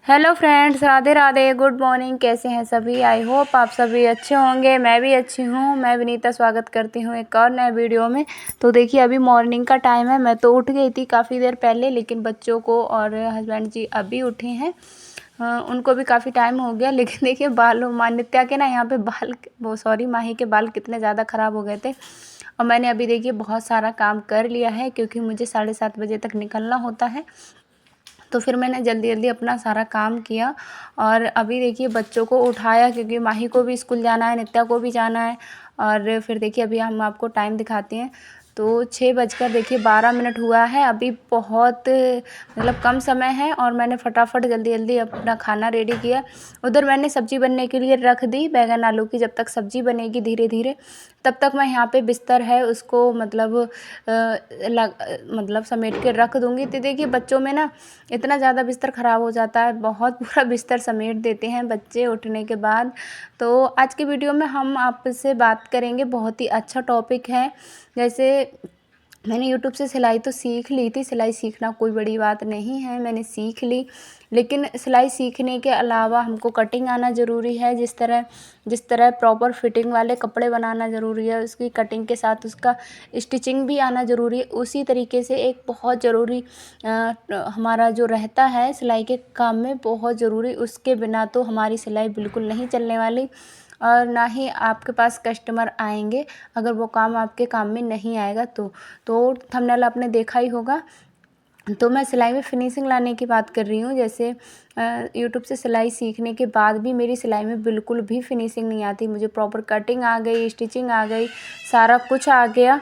Hello friends, Radhe Radhe, good morning. कैसे हैं सभी? आई होप आप सभी अच्छे होंगे। मैं भी अच्छी हूँ। मैं विनीता स्वागत करती हूँ एक और नए वीडियो में। तो देखिए, अभी मॉर्निंग का टाइम है। मैं तो उठ गई थी काफ़ी देर पहले, लेकिन बच्चों को और हस्बैंड जी अभी उठे हैं। उनको भी काफ़ी टाइम हो गया। लेकिन देखिए, बालों मान्यता के ना यहाँ पे माही के बाल कितने ज़्यादा ख़राब हो गए थे। और मैंने अभी देखिए बहुत सारा काम कर लिया है, क्योंकि मुझे 7:30 बजे तक निकलना होता है। तो फिर मैंने जल्दी जल्दी अपना सारा काम किया और अभी देखिए बच्चों को उठाया, क्योंकि माही को भी स्कूल जाना है, नित्या को भी जाना है। और फिर देखिए अभी हम आपको टाइम दिखाते हैं। तो 6:12 हुआ है। अभी बहुत मतलब कम समय है और मैंने फटाफट जल्दी जल्दी अपना खाना रेडी किया। उधर मैंने सब्ज़ी बनने के लिए रख दी, बैगन आलू की। जब तक सब्ज़ी बनेगी धीरे धीरे, तब तक मैं यहाँ पे बिस्तर है उसको मतलब समेट के रख दूँगी। तो देखिए बच्चों में ना इतना ज़्यादा बिस्तर ख़राब हो जाता है, बहुत पूरा बिस्तर समेट देते हैं बच्चे उठने के बाद। तो आज की वीडियो में हम आपसे बात करेंगे, बहुत ही अच्छा टॉपिक है। जैसे मैंने यूट्यूब से सिलाई तो सीख ली थी, सिलाई सीखना कोई बड़ी बात नहीं है, मैंने सीख ली। लेकिन सिलाई सीखने के अलावा हमको कटिंग आना ज़रूरी है। जिस तरह प्रॉपर फिटिंग वाले कपड़े बनाना ज़रूरी है, उसकी कटिंग के साथ उसका स्टिचिंग भी आना ज़रूरी है। उसी तरीके से एक बहुत ज़रूरी हमारा जो रहता है सिलाई के काम में, बहुत ज़रूरी, उसके बिना तो हमारी सिलाई बिल्कुल नहीं चलने वाली और ना ही आपके पास कस्टमर आएंगे, अगर वो काम आपके काम में नहीं आएगा तो थंबनेल आपने देखा ही होगा। तो मैं सिलाई में फिनिशिंग लाने की बात कर रही हूँ। जैसे यूट्यूब से सिलाई सीखने के बाद भी मेरी सिलाई में बिल्कुल भी फिनिशिंग नहीं आती। मुझे प्रॉपर कटिंग आ गई, स्टिचिंग आ गई, सारा कुछ आ गया।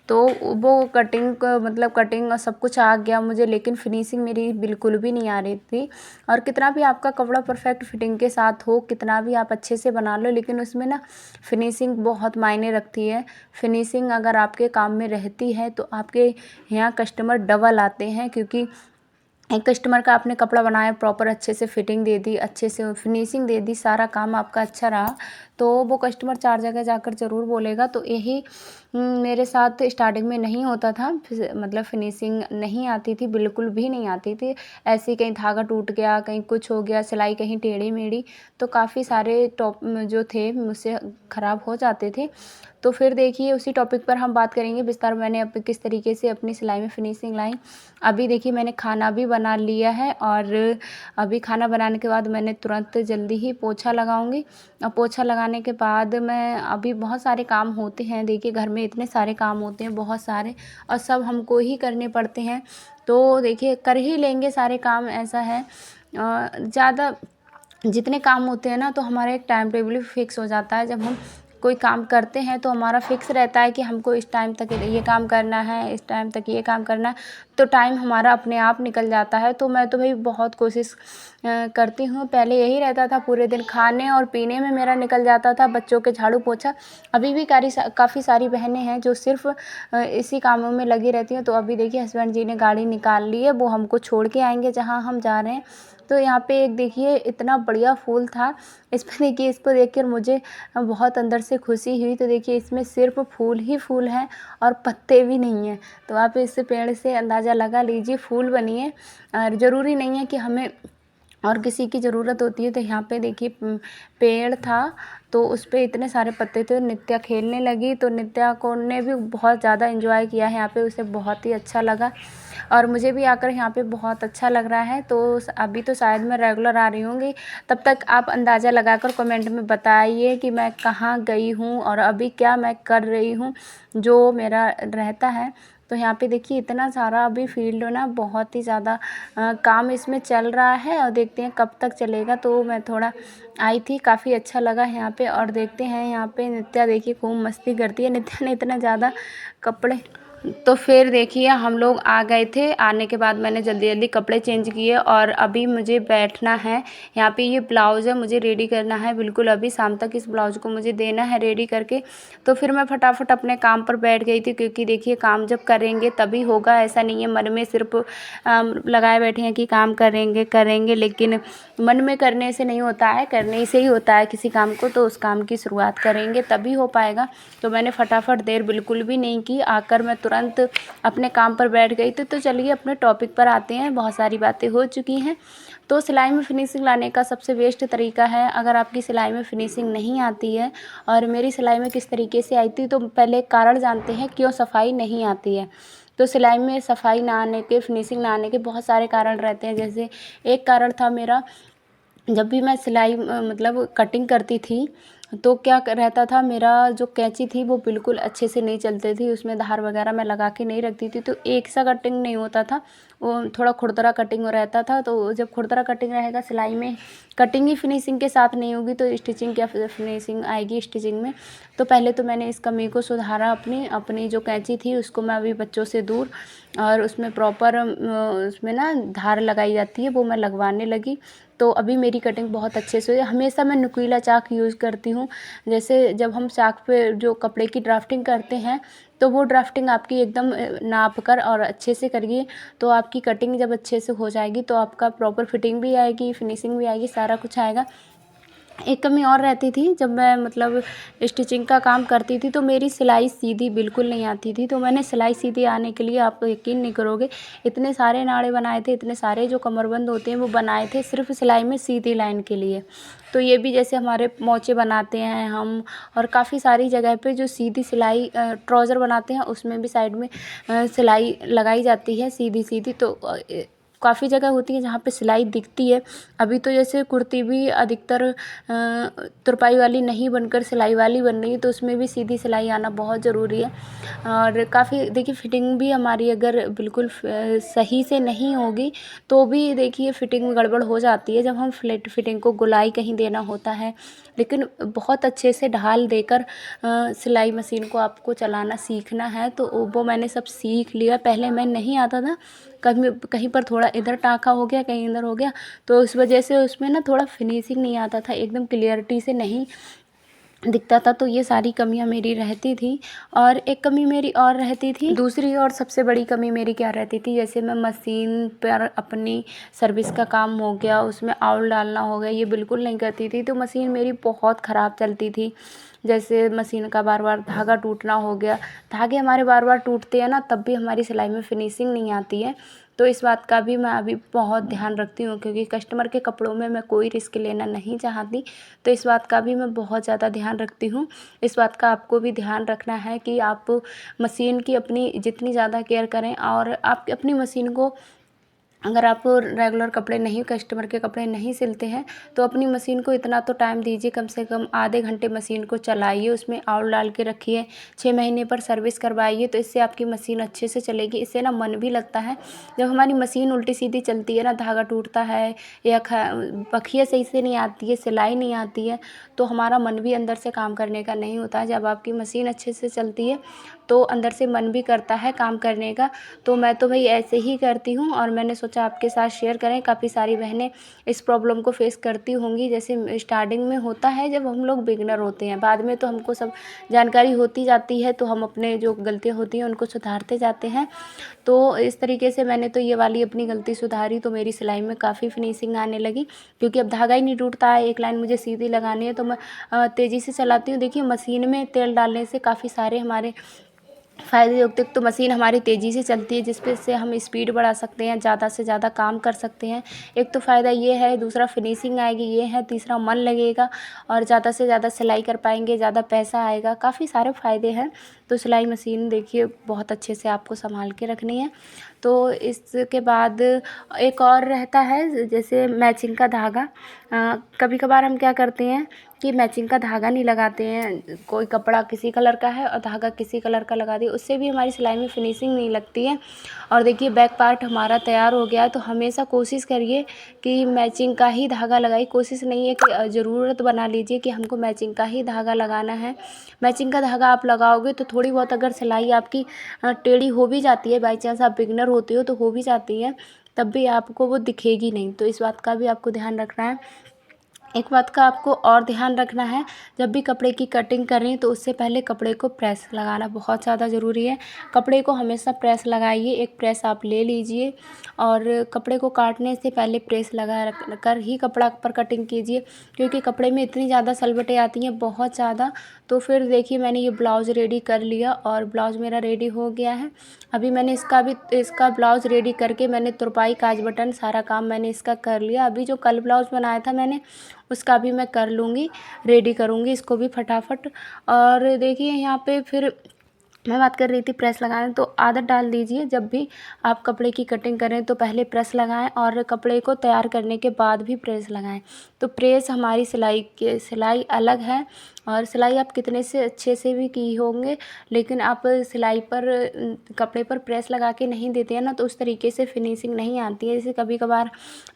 तो वो कटिंग और सब कुछ आ गया मुझे, लेकिन फिनिशिंग मेरी बिल्कुल भी नहीं आ रही थी। और कितना भी आपका कपड़ा परफेक्ट फिटिंग के साथ हो, कितना भी आप अच्छे से बना लो, लेकिन उसमें ना फिनिशिंग बहुत मायने रखती है। फिनिशिंग अगर आपके काम में रहती है तो आपके यहाँ कस्टमर डबल आते हैं, क्योंकि एक कस्टमर का आपने कपड़ा बनाया, प्रॉपर अच्छे से फिटिंग दे दी, अच्छे से फिनिशिंग दे दी, सारा काम आपका अच्छा रहा, तो वो कस्टमर 4 जगह जाकर ज़रूर बोलेगा। तो यही मेरे साथ स्टार्टिंग में नहीं होता था। मतलब फिनिशिंग नहीं आती थी, बिल्कुल भी नहीं आती थी। ऐसे ही कहीं धागा टूट गया, कहीं कुछ हो गया, सिलाई कहीं टेढ़ी मेढ़ी, तो काफ़ी सारे टॉप जो थे मुझसे ख़राब हो जाते थे। तो फिर देखिए उसी टॉपिक पर हम बात करेंगे विस्तार, मैंने अब किस तरीके से अपनी सिलाई में फिनिशिंग लाई। अभी देखिए मैंने खाना भी बना लिया है और अभी खाना बनाने के बाद मैंने तुरंत जल्दी ही पोछा लगाऊंगी। और पोछा लगाने के बाद मैं अभी बहुत सारे काम होते हैं। देखिए घर में इतने सारे काम होते हैं, बहुत सारे, और सब हमको ही करने पड़ते हैं। तो देखिए कर ही लेंगे सारे काम, ऐसा है। ज़्यादा जितने काम होते हैं ना, तो हमारा एक टाइम टेबल भी फिक्स हो जाता है। जब हम कोई काम करते हैं तो हमारा फिक्स रहता है कि हमको इस टाइम तक ये काम करना है, इस टाइम तक ये काम करना है, तो टाइम हमारा अपने आप निकल जाता है। तो मैं तो भाई बहुत कोशिश करती हूँ। पहले यही रहता था, पूरे दिन खाने और पीने में मेरा निकल जाता था, बच्चों के झाड़ू पोछा। अभी भी काफ़ी सारी बहनें हैं जो सिर्फ इसी कामों में लगी रहती हैं। तो अभी देखिए हस्बैंड जी ने गाड़ी निकाल ली है, वो हमको छोड़ के आएंगे जहाँ हम जा रहे हैं। तो यहाँ पे एक देखिए इतना बढ़िया फूल था, इस पर देखिए, इसको देखकर मुझे बहुत अंदर से खुशी हुई। तो देखिए इसमें सिर्फ फूल ही फूल हैं और पत्ते भी नहीं हैं। तो आप इस पेड़ से अंदाज़ा लगा लीजिए, फूल बनी है। और ज़रूरी नहीं है कि हमें और किसी की ज़रूरत होती है। तो यहाँ पे देखिए पेड़ था, तो उस पे इतने सारे पत्ते थे। नित्या खेलने लगी, तो नित्या को ने भी बहुत ज़्यादा एंजॉय किया है यहाँ पे, उसे बहुत ही अच्छा लगा और मुझे भी आकर यहाँ पे बहुत अच्छा लग रहा है। तो अभी तो शायद मैं रेगुलर आ रही होंगी, तब तक आप अंदाज़ा लगाकर कमेंट में बताइए कि मैं कहाँ गई हूँ और अभी क्या मैं कर रही हूँ जो मेरा रहता है। तो यहाँ पे देखिए इतना सारा अभी फील्ड ना, बहुत ही ज़्यादा काम इसमें चल रहा है और देखते हैं कब तक चलेगा। तो मैं थोड़ा आई थी, काफ़ी अच्छा लगा यहाँ पे। और देखते हैं यहाँ पे नित्या देखिए खूब मस्ती करती है। नित्या ने इतना ज़्यादा कपड़े, तो फिर देखिए हम लोग आ गए थे। आने के बाद मैंने जल्दी जल्दी कपड़े चेंज किए और अभी मुझे बैठना है। यहाँ पे ये ब्लाउज़ है, मुझे रेडी करना है बिल्कुल अभी शाम तक इस ब्लाउज़ को मुझे देना है रेडी करके। तो फिर मैं फटाफट अपने काम पर बैठ गई थी, क्योंकि देखिए काम जब करेंगे तभी होगा। ऐसा नहीं है मन में सिर्फ लगाए बैठे हैं कि काम करेंगे करेंगे, लेकिन मन में करने से नहीं होता है, करने से ही होता है किसी काम को। तो उस काम की शुरुआत करेंगे तभी हो पाएगा। तो मैंने फटाफट देर बिल्कुल भी नहीं की, आकर मैं तुरंत अपने काम पर बैठ गई थी। तो चलिए अपने टॉपिक पर आते हैं, बहुत सारी बातें हो चुकी हैं। तो सिलाई में फिनिशिंग लाने का सबसे बेस्ट तरीका है, अगर आपकी सिलाई में फिनिशिंग नहीं आती है और मेरी सिलाई में किस तरीके से आई थी, तो पहले कारण जानते हैं क्यों सफाई नहीं आती है। तो सिलाई में सफाई ना आने के, फिनिशिंग ना आने के बहुत सारे कारण रहते हैं। जैसे एक कारण था मेरा, जब भी मैं सिलाई मतलब कटिंग करती थी तो क्या रहता था, मेरा जो कैंची थी वो बिल्कुल अच्छे से नहीं चलती थी, उसमें धार वगैरह मैं लगा के नहीं रखती थी, तो एक सा कटिंग नहीं होता था, वो थोड़ा खुरदरा कटिंग रहता था। तो जब खुरदरा कटिंग रहेगा सिलाई में, कटिंग ही फिनिशिंग के साथ नहीं होगी तो स्टिचिंग क्या फिनिशिंग आएगी स्टिचिंग में। तो पहले तो मैंने इस कमी को सुधारा, अपनी जो कैंची थी उसको मैं अभी बच्चों से दूर, और उसमें प्रॉपर उसमें ना धार लगाई जाती है वो मैं लगवाने लगी। तो अभी मेरी कटिंग बहुत अच्छे से, हमेशा मैं नुकीला चाक यूज़ करती हूँ। जैसे जब हम चाक पे जो कपड़े की ड्राफ्टिंग करते हैं तो वो ड्राफ्टिंग आपकी एकदम नाप कर और अच्छे से करिए, तो आपकी कटिंग जब अच्छे से हो जाएगी तो आपका प्रॉपर फिटिंग भी आएगी, फिनिशिंग भी आएगी, सारा कुछ आएगा। एक कमी और रहती थी, जब मैं मतलब स्टिचिंग का काम करती थी तो मेरी सिलाई सीधी बिल्कुल नहीं आती थी। तो मैंने सिलाई सीधी आने के लिए, आप यकीन नहीं करोगे, इतने सारे नाड़े बनाए थे, इतने सारे जो कमरबंद होते हैं वो बनाए थे सिर्फ सिलाई में सीधी लाइन के लिए। तो ये भी जैसे हमारे मोचे बनाते हैं हम, और काफ़ी सारी जगह पे जो सीधी सिलाई ट्राउज़र बनाते हैं उसमें भी साइड में सिलाई लगाई जाती है सीधी सीधी। तो काफ़ी जगह होती है जहाँ पे सिलाई दिखती है। अभी तो जैसे कुर्ती भी अधिकतर तुरपाई वाली नहीं बनकर सिलाई वाली बन रही है, तो उसमें भी सीधी सिलाई आना बहुत ज़रूरी है। और काफ़ी देखिए फिटिंग भी हमारी अगर बिल्कुल सही से नहीं होगी तो भी देखिए फिटिंग में गड़बड़ हो जाती है। जब हम फ्लैट फिटिंग को गोलाई कहीं देना होता है, लेकिन बहुत अच्छे से ढाल देकर सिलाई मशीन को आपको चलाना सीखना है। तो वो मैंने सब सीख लिया, पहले मैं नहीं आता था, कभी कहीं पर थोड़ा इधर टाँका हो गया, कहीं इधर हो गया, तो उस वजह से उसमें ना थोड़ा फिनिशिंग नहीं आता था, एकदम क्लियरिटी से नहीं दिखता था। तो ये सारी कमियां मेरी रहती थी। और एक कमी मेरी और रहती थी, दूसरी और सबसे बड़ी कमी मेरी क्या रहती थी, जैसे मैं मशीन पर अपनी सर्विस का काम हो गया, उसमें आउल डालना हो गया, ये बिल्कुल नहीं करती थी। तो मशीन मेरी बहुत ख़राब चलती थी। जैसे मशीन का बार बार धागा टूटना हो गया, धागे हमारे बार बार टूटते हैं ना, तब भी हमारी सिलाई में फिनिशिंग नहीं आती है। तो इस बात का भी मैं अभी बहुत ध्यान रखती हूँ, क्योंकि कस्टमर के कपड़ों में मैं कोई रिस्क लेना नहीं चाहती। तो इस बात का भी मैं बहुत ज़्यादा ध्यान रखती हूँ। इस बात का आपको भी ध्यान रखना है कि आप मशीन की अपनी जितनी ज़्यादा केयर करें, और आप अपनी मशीन को, अगर आप रेगुलर कपड़े नहीं, कस्टमर के कपड़े नहीं सिलते हैं, तो अपनी मशीन को इतना तो टाइम दीजिए, कम से कम आधे घंटे मशीन को चलाइए, उसमें आउल डाल के रखिए, 6 महीने पर सर्विस करवाइए। तो इससे आपकी मशीन अच्छे से चलेगी, इससे ना मन भी लगता है। जब हमारी मशीन उल्टी सीधी चलती है ना, धागा टूटता है या पखिया सही से नहीं आती है, सिलाई नहीं आती है, तो हमारा मन भी अंदर से काम करने का नहीं होता है। जब आपकी मशीन अच्छे से चलती है तो अंदर से मन भी करता है काम करने का। तो मैं तो भाई ऐसे ही करती हूँ, और मैंने सोचा आपके साथ शेयर करें। काफ़ी सारी बहनें इस प्रॉब्लम को फेस करती होंगी। जैसे स्टार्टिंग में होता है जब हम लोग बिगनर होते हैं, बाद में तो हमको सब जानकारी होती जाती है, तो हम अपने जो गलतियाँ होती हैं उनको सुधारते जाते हैं। तो इस तरीके से मैंने तो ये वाली अपनी गलती सुधारी, तो मेरी सिलाई में काफ़ी फिनिशिंग आने लगी, क्योंकि अब धागा ही नहीं टूटता है। एक लाइन मुझे सीधी लगानी है तो मैं तेज़ी से चलाती हूँ। देखिए मशीन में तेल डालने से काफ़ी सारे हमारे फ़ायदे होते हैं। तो मशीन हमारी तेज़ी से चलती है, जिस पे से हम स्पीड बढ़ा सकते हैं, ज़्यादा से ज़्यादा काम कर सकते हैं। एक तो फ़ायदा ये है, दूसरा फिनिशिंग आएगी ये है, तीसरा मन लगेगा और ज़्यादा से ज़्यादा सिलाई कर पाएंगे, ज़्यादा पैसा आएगा, काफ़ी सारे फ़ायदे हैं। तो सिलाई मशीन देखिए बहुत अच्छे से आपको संभाल के रखनी है। तो इसके बाद एक और रहता है, जैसे मैचिंग का धागा। कभी कभार हम क्या करते हैं कि मैचिंग का धागा नहीं लगाते हैं, कोई कपड़ा किसी कलर का है और धागा किसी कलर का लगा दिया, उससे भी हमारी सिलाई में फिनिशिंग नहीं लगती है। और देखिए बैक पार्ट हमारा तैयार हो गया है, तो हमेशा कोशिश करिए कि मैचिंग का ही धागा लगाइए। कोशिश नहीं है कि ज़रूरत बना लीजिए कि हमको मैचिंग का ही धागा लगाना है। मैचिंग का धागा आप लगाओगे तो थोड़ी बहुत अगर सिलाई आपकी टेढ़ी हो भी जाती है, बाई चांस आप बिगनर होते हो तो हो भी जाती है, तब भी आपको वो दिखेगी नहीं। तो इस बात का भी आपको ध्यान रखना है। एक बात का आपको और ध्यान रखना है, जब भी कपड़े की कटिंग करें तो उससे पहले कपड़े को प्रेस लगाना बहुत ज़्यादा ज़रूरी है। कपड़े को हमेशा प्रेस लगाइए, एक प्रेस आप ले लीजिए और कपड़े को काटने से पहले प्रेस लगा रख कर ही कपड़ा पर कटिंग कीजिए, क्योंकि कपड़े में इतनी ज़्यादा सलवटें आती हैं, बहुत ज़्यादा। तो फिर देखिए मैंने ये ब्लाउज़ रेडी कर लिया और ब्लाउज़ मेरा रेडी हो गया है। अभी मैंने इसका ब्लाउज़ रेडी करके मैंने तुरपाई, काज बटन सारा काम मैंने इसका कर लिया। अभी जो कल ब्लाउज़ बनाया था मैंने, उसका भी मैं कर लूँगी, रेडी करूँगी इसको भी फटाफट। और देखिए यहाँ पे फिर मैं बात कर रही थी प्रेस लगाने, तो आदत डाल दीजिए जब भी आप कपड़े की कटिंग करें तो पहले प्रेस लगाएं और कपड़े को तैयार करने के बाद भी प्रेस लगाएं। तो प्रेस हमारी सिलाई अलग है, और सिलाई आप कितने से अच्छे से भी की होंगे, लेकिन आप सिलाई पर कपड़े पर प्रेस लगा के नहीं देते हैं ना, तो उस तरीके से फिनिशिंग नहीं आती है। जैसे कभी कभार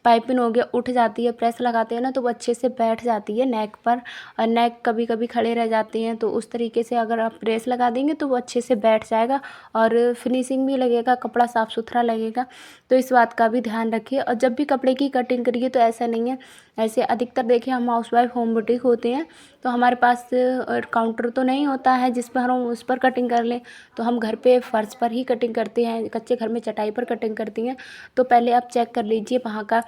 पाइपिंग हो गया, उठ जाती है, प्रेस लगाते हैं ना तो वो अच्छे से बैठ जाती है नेक पर, और नेक कभी कभी खड़े रह जाते हैं। तो उस तरीके से अगर आप प्रेस लगा देंगे तो वो अच्छे से बैठ जाएगा और फिनिशिंग भी लगेगा, कपड़ा साफ़ सुथरा लगेगा। तो इस बात का भी ध्यान रखिए। और जब भी कपड़े की कटिंग करिए तो ऐसा नहीं है, ऐसे अधिकतर देखिए हम हाउसवाइफ होम बुटीक होते हैं, तो हमारे पास काउंटर तो नहीं होता है जिस पर हम उस पर कटिंग कर लें, तो हम घर पे फ़र्श पर ही कटिंग करते हैं, कच्चे घर में चटाई पर कटिंग करती हैं। तो पहले आप चेक कर लीजिए वहाँ का,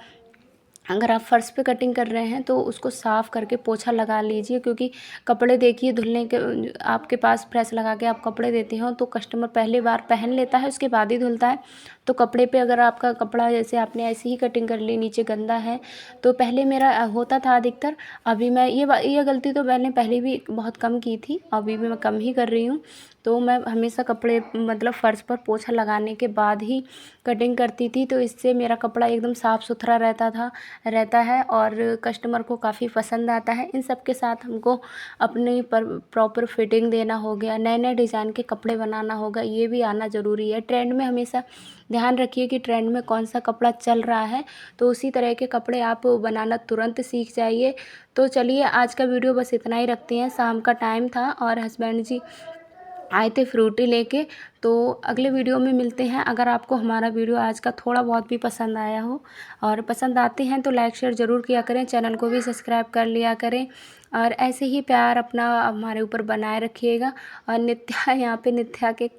अगर आप फ़र्श पे कटिंग कर रहे हैं तो उसको साफ़ करके पोछा लगा लीजिए, क्योंकि कपड़े देखिए धुलने के, आपके पास प्रेस लगा के आप कपड़े देते हो तो कस्टमर पहली बार पहन लेता है, उसके बाद ही धुलता है। तो कपड़े पे अगर आपका कपड़ा, जैसे आपने ऐसी ही कटिंग कर ली, नीचे गंदा है, तो पहले मेरा होता था अधिकतर। अभी मैं ये गलती तो मैंने पहले भी बहुत कम की थी, अभी भी मैं कम ही कर रही हूँ। तो मैं हमेशा कपड़े मतलब फ़र्श पर पोछा लगाने के बाद ही कटिंग करती थी, तो इससे मेरा कपड़ा एकदम साफ़ सुथरा रहता है और कस्टमर को काफ़ी पसंद आता है। इन सब के साथ हमको अपनी प्रॉपर फिटिंग देना हो गया, नए नए डिज़ाइन के कपड़े बनाना होगा, ये भी आना ज़रूरी है। ट्रेंड में हमेशा ध्यान रखिए कि ट्रेंड में कौन सा कपड़ा चल रहा है, तो उसी तरह के कपड़े आप बनाना तुरंत सीख जाइए। तो चलिए आज का वीडियो बस इतना ही रखते हैं, शाम का टाइम था और हस्बैंड जी आए थे फ्रूटी लेके। तो अगले वीडियो में मिलते हैं। अगर आपको हमारा वीडियो आज का थोड़ा बहुत भी पसंद आया हो, और पसंद आते हैं तो लाइक शेयर ज़रूर किया करें, चैनल को भी सब्सक्राइब कर लिया करें, और ऐसे ही प्यार अपना हमारे ऊपर बनाए रखिएगा। और नित्या यहाँ पे नित्या के